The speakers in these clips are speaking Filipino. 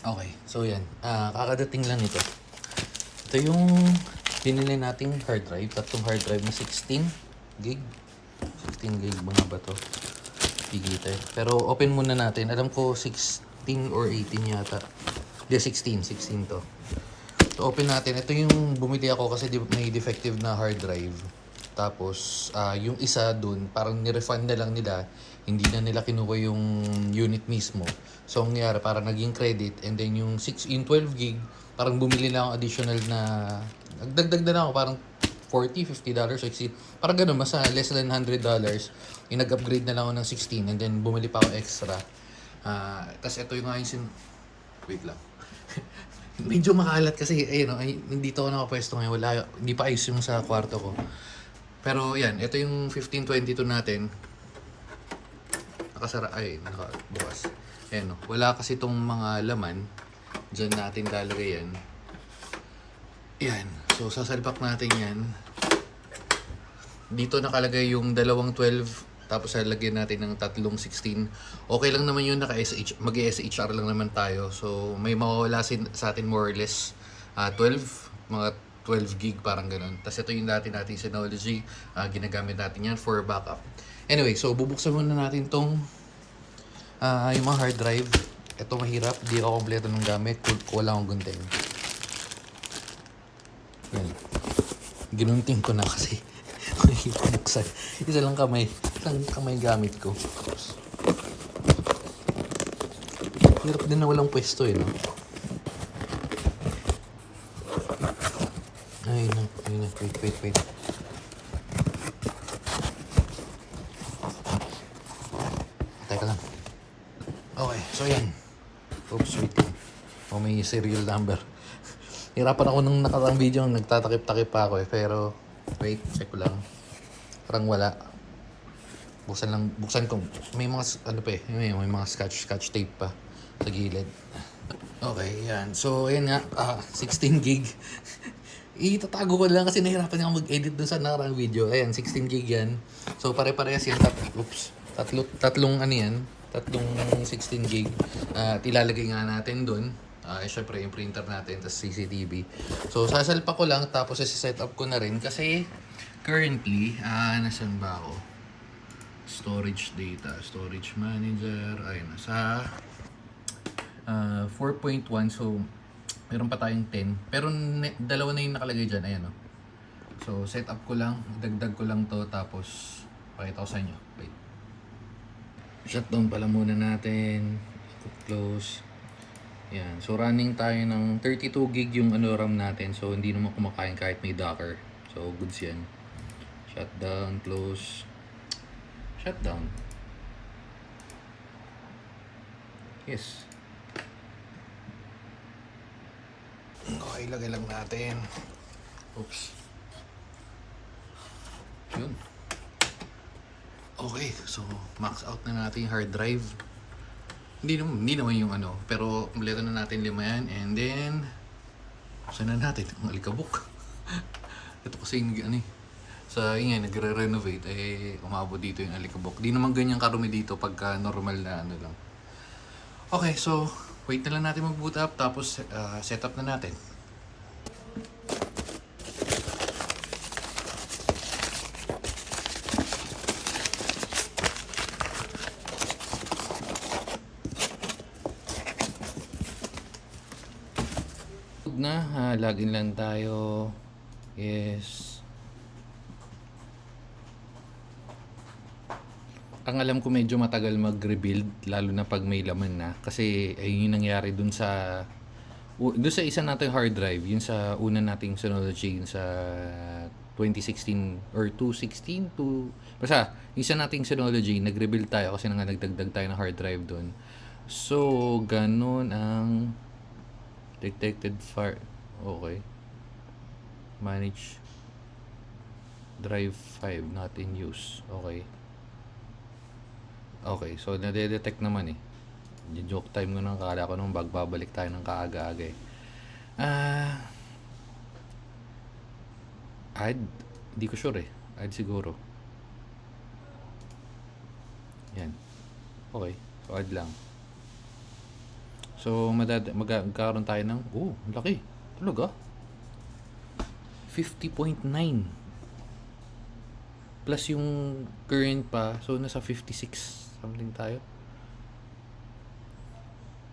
Okay, so yan. Kakadating lang ito. Ito yung binili nating hard drive. Tatlong hard drive na 16 gig. 16 gig mga ba to? Gigabyte. Pero open muna natin. Alam ko 16 or 18 yata. Hindi, 16 to. So open natin. Ito yung bumili ako kasi may defective na hard drive. Tapos yung isa dun, parang ni-refund na lang nila. Hindi na nila kinuha yung unit mismo. So ang nangyari, parang naging credit. And then yung 12 gig, parang bumili lang ako additional na, nagdagdag na lang ako parang $40, $50, 60. Parang ganun, mas less than $100. Yung nag-upgrade na lang ako ng 16 and then bumili pa ako extra. Tapos ito yung ayun wait lang. Medyo makalat kasi, ayun, dito ako nakapwesto ngayon. Hindi pa ayos yung sa kwarto ko. Pero yan, ito yung 1522 natin. Nakabukas. Ayan, no. Wala kasi itong mga laman. Diyan natin lalagay yan. Yan. So, sasalpak natin yan. Dito nakalagay yung dalawang 12. Tapos lalagyan natin ng tatlong 16. Okay lang naman yun, mag-SHR lang naman tayo. So, may mawawala sa atin more or less 12. Mga 12 gig, parang ganun. Tapos ito yung natin Synology. Ginagamit natin yan for backup. Anyway, so bubuksan muna natin tong yung mga hard drive. Ito mahirap, di ako kompleto ng gamit. Wala akong gunting. Yan. Ginunting ko na kasi buksan. Isang kamay gamit ko. Oops. Hirap din na walang pwesto no? Ay no, wait. Teka lang. Okay, so yan. Oops, wait lang. May serial number. Hirapan ako nung nakarang video, nagtatakip-takip pa ako pero wait, check ko lang. Parang wala. Buksan ko. May mga may mga scotch tape pa sa gilid. Okay, yan. So, ayan nga, 16 gig. Itatago ko lang kasi nahirapan ako mag-edit dun sa nakarang video. Ayan, 16 gig yan. So, pare-parehas yan. Tatlong 16 gig. At ilalagay nga natin dun. Syempre, yung printer natin, tapos CCTV. So, sasalpa ko lang, tapos set up ko na rin. Kasi, currently, nasan ba ako? Storage data, storage manager, ayun, nasa 4.1. So, meron pa tayong 10. Pero, dalawa na yung nakalagay dyan, ayan o. So, set up ko lang, dagdag ko lang to, tapos, pakita ko sa inyo. Wait. Shutdown pala muna natin. Close. Yan. So, running tayo ng 32 gig yung RAM natin. So, hindi naman kumakain kahit may Docker. So, goods yan. Shutdown, close. Shutdown. Yes. Okay, ilagay lang natin. Oops. Yun. Okay, so max out na natin yung hard drive. Hindi naman yung pero kumpleto na natin 5 yan. And then, saan na natin? Ang alikabok. Ito kasi yung sa ingay, nagre-renovate, umabot dito yung alikabok. Di naman ganyan karumi dito pagka normal na lang. Okay, so, wait na lang natin mag-boot up, tapos set up na natin. Login lang tayo. Yes. Ang alam ko medyo matagal mag-rebuild, lalo na pag may laman na. Kasi ayun yung nangyari dun sa isa nating hard drive, yun sa una nating Synology, yun sa 2016 or 2016 basta isa nating Synology, nag-rebuild tayo kasi nagdagdag tayo ng hard drive dun. So, ganun ang detected fire. Okay. Manage drive 5 not in use. Okay. Okay, so nade-detect naman Joke time ko nang kala ko nung babalik tayo ng kaaga-aga Add? Hindi ko sure Add siguro. Yan. Okay, so add lang. So, magkakaroon tayo ng, laki. Talaga? 50.9. Plus yung current pa. So, nasa 56 something tayo.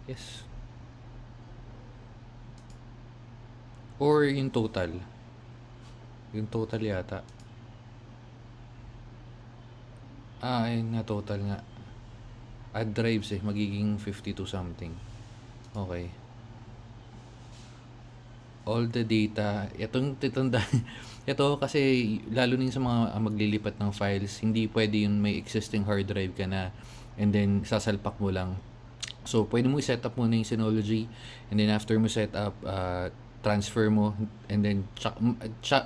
Yes. Or yung total. Yung total yata. Ayun nga, total nga. Add drives magiging 52 something. Okay. All the data, itong titanda, ito kasi lalo din sa mga maglilipat ng files, hindi pwede yung may existing hard drive ka na and then sasalpak mo lang. So, pwede mo i-set up muna yung Synology and then after mo set up, transfer mo and then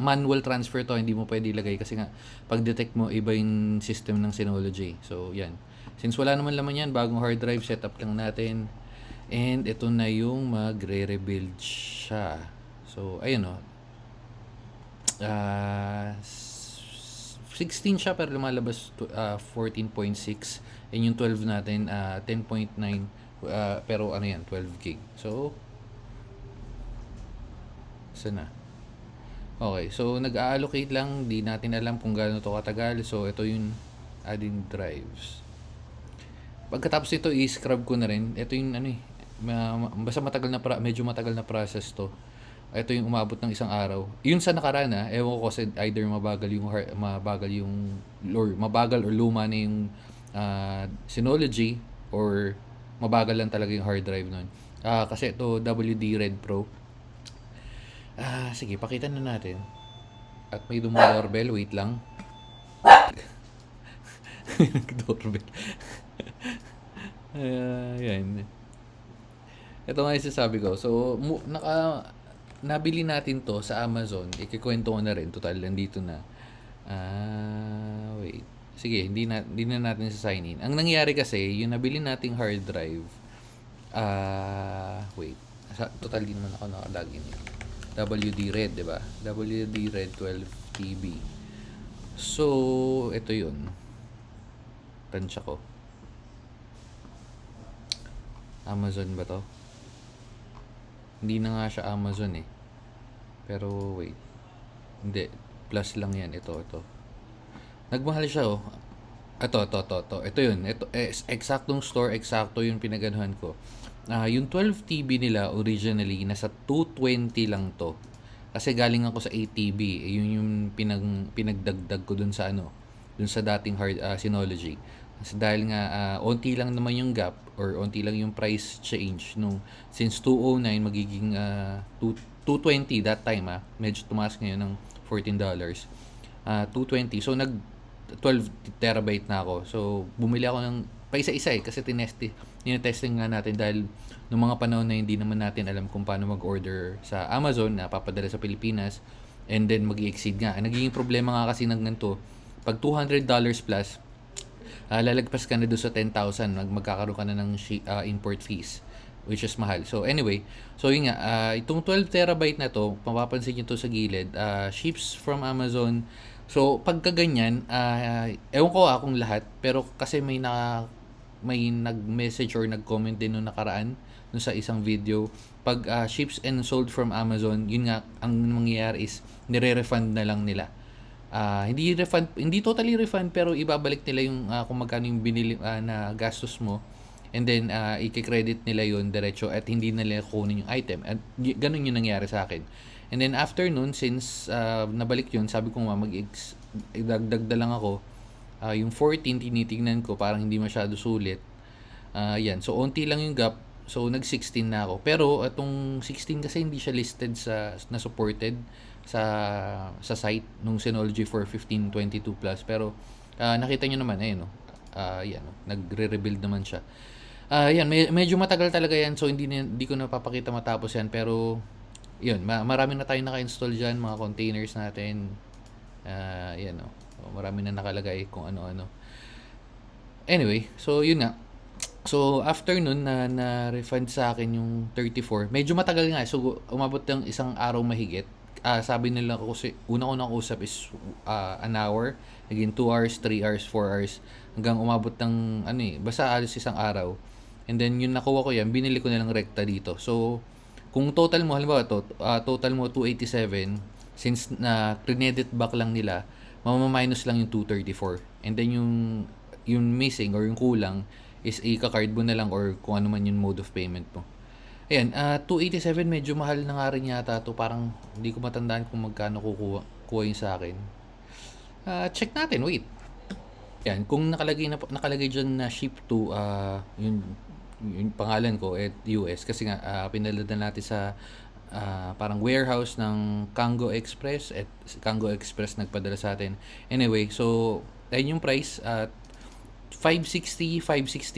manual transfer to, hindi mo pwede ilagay kasi nga pag-detect mo iba yung system ng Synology. So, yan. Since wala naman laman yan, bagong hard drive, set up lang natin. And ito na yung magre-rebuild siya. So, ayun o. 16 siya pero lumalabas 14.6. And yung 12 natin, 10.9. Pero ano yan, 12 gig. So, sana. Okay, so nag-allocate lang. Di natin alam kung gaano to katagal. So, ito yung adding drives. Pagkatapos ito, i-scrub ko na rin. Ito yung ano basta medyo matagal na process to. Ito yung umabot ng isang araw. Yun sa nakaraan ewan ko kasi either mabagal or luma na yung Synology or mabagal lang talaga yung hard drive nun. Kasi ito WD Red Pro. Sige, pakita na natin. At may doorbell, wait lang. Doorbell. Yan. Ito nga yung sasabi ko. So, nabili natin to sa Amazon. Ikikwento ko na rin. Total, nandito na. Wait. Sige, hindi na natin sa sign in. Ang nangyari kasi, yung nabili nating hard drive, wait. Total, di naman ako nakalagin. WD Red, diba? WD Red 12 TB. So, ito yun. Tansya ko. Amazon ba to? Hindi na nga siya Amazon Pero wait. Hindi. Plus lang yan. Ito. Nagmahal siya Ito. Ito yun. Ito, eksaktong store. Eksakto yung pinaganuhan ko. Yung 12 TB nila originally, nasa 220 lang to. Kasi galing ako sa 8 TB. Yun yung pinagdagdag ko dun sa dun sa dating Synology. Kasi dahil nga onti lang naman yung gap or onti lang yung price change since 209 magiging 220 that time medyo tumaas ngayon ng $14. 220. So nag 12 terabyte na ako. So bumili ako ng paisa-isa kasi tinetesting nga natin dahil noong mga panahon na hindi naman natin alam kung paano mag-order sa Amazon na papadala sa Pilipinas and then mag-i-exceed nga. Nagiging problema nga kasi ng ganito, pag $200 plus, lalagpas ka na doon sa 10,000, magkakaroon ka na ng import fees, which is mahal. So anyway, so yun nga, itong 12 terabyte na to, mapapansin nyo to sa gilid, ships from Amazon. So pagka ganyan, ewan ko kung lahat, pero kasi may nag-message or nag-comment din nung nakaraan nung sa isang video, pag ships and sold from Amazon, yun nga, ang mangyayari is nire-refund na lang nila. Hindi totally refund, pero ibabalik nila yung kung magkano yung binili na gastos mo, and then i-credit nila yun diretso at hindi nila kunin yung item. At ganun yung nangyari sa akin. And then after nun, since nabalik yun, sabi ko nga idagdag na lang ako. Yung 14 tinitingnan ko, parang hindi masyado sulit. Yan, so onti lang yung gap. So nag-16 na ako. Pero itong 16 kasi hindi siya listed na supported sa site nung Synology for 1522 plus, pero nakita nyo naman yan nagre-rebuild naman siya. Yan, medyo matagal talaga yan, so hindi ko napapakita matapos yan, pero yun, marami na tayong naka-install dyan, mga containers natin. Yan marami na nakalagay kung ano-ano. Anyway, so yun nga. So after nun na-refund sa akin yung 34, medyo matagal nga, so umabot ng isang araw mahigit. Sabi nila kasi una ko nakausap is an hour, again 2 hours, 3 hours, 4 hours, hanggang umabot ng basta alos isang araw. And then yung nakuha ko yan, binili ko na lang rekta dito. So, kung total mo, halimbawa to, total mo 287, since na credit back lang nila, mamaminus lang yung 234. And then yung missing or yung kulang is i-card mo na lang or kung ano man yung mode of payment mo. Ayan, 287 medyo mahal na nga rin yata to. Parang hindi ko matandaan kung magkano kuha yung sa akin. Check natin, wait. Yan, kung nakalagay diyan na ship to yung pangalan ko at US kasi nga pinalad natin sa parang warehouse ng Kango Express at Kango Express nagpadala sa atin. Anyway, so ayun yung price at 560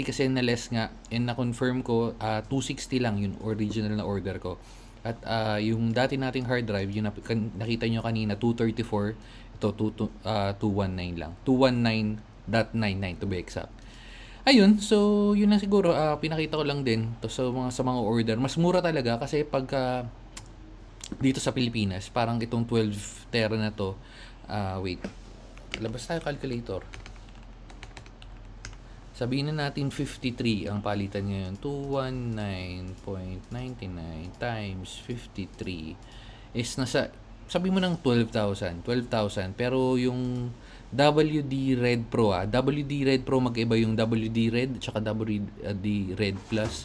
kasi na less nga and na-confirm ko 260 lang yung original na order ko. At yung dati nating hard drive, yung nakita nyo kanina 234, ito 219 lang. 219.99 to be exact. Ayun, so yun lang siguro, pinakita ko lang din to sa mga order. Mas mura talaga kasi pagka dito sa Pilipinas, parang itong 12 tera na to, wait, labas tayo calculator. Sabihin na natin 53 ang palitan ngayon. 219.99 times 53 is nasa, sabi mo ng 12,000. Pero yung WD Red Pro, WD Red Pro mag-iba yung WD Red tsaka WD Red Plus.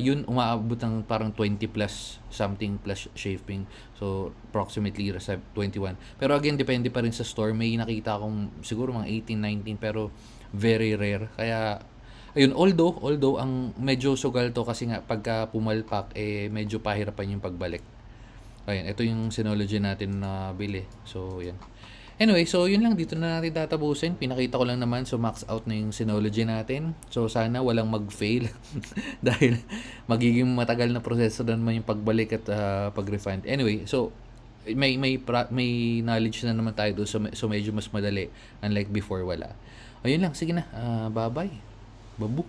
Yun umaabot ng parang 20 plus something plus shipping. So approximately 21. Pero again, depende pa rin sa store. May nakita akong siguro mga 18, 19 pero very rare. Kaya ayun, although ang medyo sugal to kasi nga pagka pumalpak medyo pahirapan yung pagbalik. Ayun, ito yung Synology natin na bili. So yan. Anyway, so yun lang, dito na natin tatapusin. Pinakita ko lang naman, so max out na yung Synology natin. So sana walang mag-fail dahil magiging matagal na proseso na naman yung pagbalik at pag-refund. Anyway, so may knowledge na naman tayo doon, so medyo mas madali unlike before wala. Ayun lang, sige na. Bye-bye. Babu.